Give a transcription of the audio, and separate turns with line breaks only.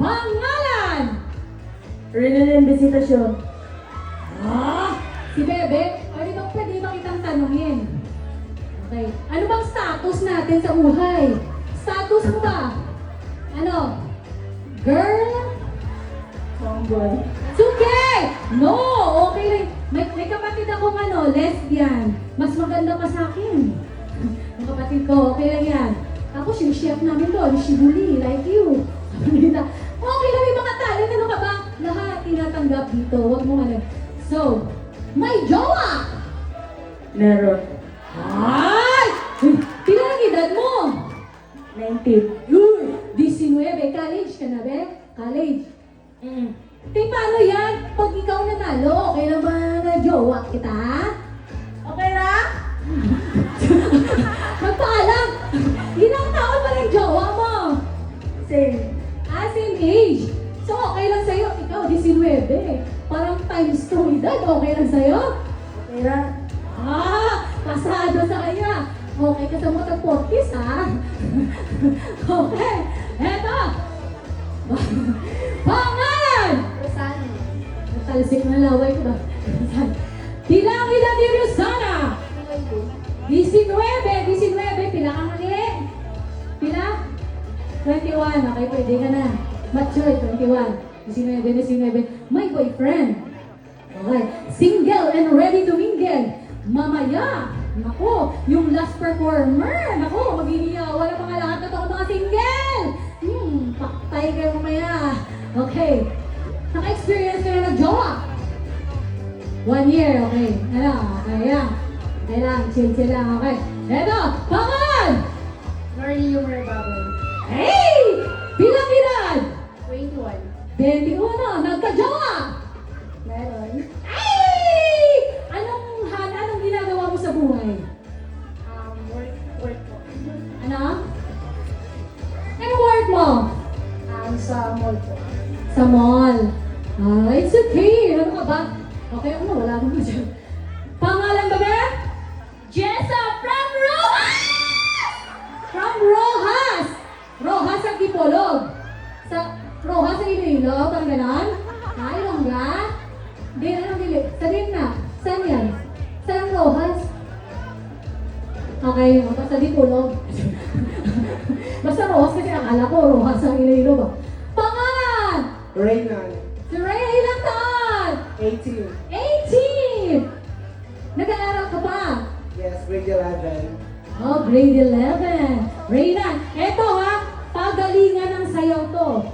Pangalan!
Rinalyn Visitasyon.
Si Bebe, pwede ba kitang tanungin? Okay. Ano bang status natin sa buhay? Status mo ba? Ano? Girl?
Tomboy.
Suke! No! Okay lang. May kapatid akong lesbian. Mas maganda pa sa akin. Ang kapatid ko, okay lang yan. Tapos yung chef namin doon, Shibuli, like you. Okay lang yung mga talent. Ano ka ba? Lahat tinatanggap dito. Huwag mo So, may jowa!
Meron.
Ay! Pila ang edad mo?
19.
Uy! 19. College ka na, be? College. Paano yan? Pag ikaw nanalo, okay na ba na jowa kita?
Okay na?
Magpaalam! Ilang taon pa ng jowa mo?
Same.
Same age. So, okay lang sa'yo. Ikaw, 19. Parang times 2 edad. Okay lang sa'yo?
Okay na?
Pasado sa kanya. Okay ka sa mga 40s, ha? Okay. Eto. Pangalan!
Rosana.
Natalsik na laway ko ba? Bilang edad ni Rosana! 19. Pila ka mali? Pila? 21. Okay, pwede ka na. Mature, 21. 19. My boyfriend. Okay. Single and ready to mingle. Mamaya. Nako, yung last performer. Nako, maghihiyawa na mga lahat na mga single. Paktay kayo mamaya. Okay. Naka-experience ka na nag-jowa? 1 year, okay. Ano, okay yan. Okay lang, chill lang, okay. Eto, pangalan!
Marley Baboy.
Hey! Bilang edad?
21.
21, nagka-jowa!
Meron.
Ay! Anong ginagawa mo sa buhay?
Work po.
Ano? Anong work mo?
Sa mall po.
Sa mall. It's okay. Ano ka ba? Okay ako na, wala naman dyan. Pangalan ba ba? Jessa from Rojas! From Rojas! Rojas ang Dipolog. Sa Rojas ang Iloilo, parang ganon? Ilongga? Hindi, anong dili? Sabihin na. Saan yan? Saan ang Rojas? Okay, basta Dipolog. Basta Rojas kasi akala ko Rojas ang Iloilo ba? Pangalan!
Raynan,
Si Rhea, ilang taon?
18.
18! Nag-aaral ka pa?
Yes, grade 11.
Oh, grade 11. Reyna, eto ha, pagalingan ng sayaw to.